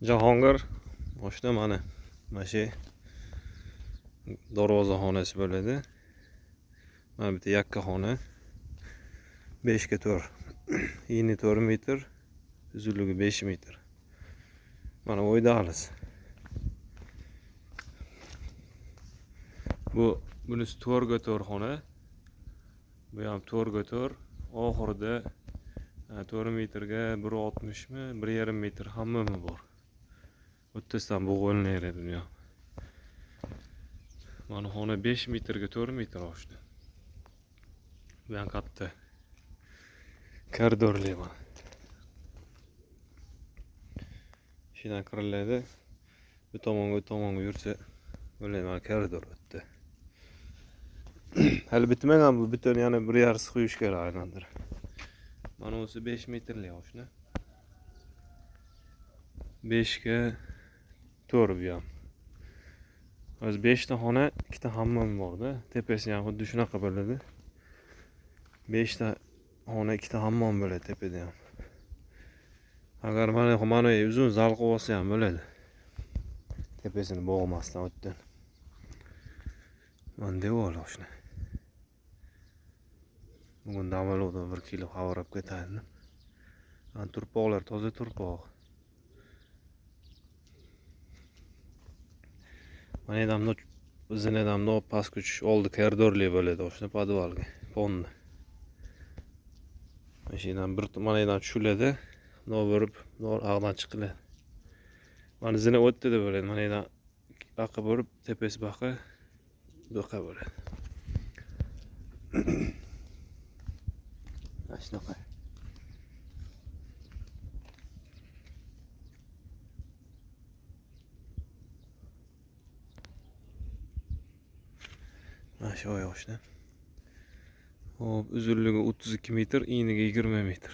Jahongir oshna mana shu darvozaxonasi bo'ladi. Mana bitta yakka xona 5 ga 4. Eni 4 metr, uzunligi 5 metr. Mana o'y dahliz. Bunisi 4 ga 4 xona. Bu ham 4 ga 4. Oxirida 4 metrga 1.60 mi, 1.5 metr hammami bor. O'ttasidan bo'g'ilmaydi dunyo. Mana xona 5 metrga 4 metr oshdi. Bu ham katta. Koridorli mana. Shundan kiriladi. Bu tomonga yursa bo'ladi, mana koridor o'tdi. Hali bitmagan bu, butun yana bir yarısı quyish kerak aylantirib. Mana o'si 5 metrli oshna. 5 ga 4 bu ham. O'z 5 ta xona, 2 ta hammom bor-da. Tepasi ham xuddi shunaqa bo'ladi. 5 ta xona, 2 ta hammom bo'ladi tepada ham. Agar mana uzun zal qilib olsa ham bo'ladi. Tepasini bo'g'masdan o'tdan. Mana devor oshna. Bugun davolovda 1 kilo havorab ketadi. Mana turpoqlar toza turpoq. Mana adamda bizning adamda pastkuch oldi koridorli bo'ladi oshna podvalga. Fonni. Mashinadan bir tomondan tushiladi, no'verib, ag'dan chiqiladi. Mana zina o'tdi deb bo'ladi. Mana endi baqa bo'lib, tepasi baqa, do'qa bo'ladi. Mana shunaqa. Mana shu oyoqda. Hop, uzunligi 32 metr, eniga 20 metr.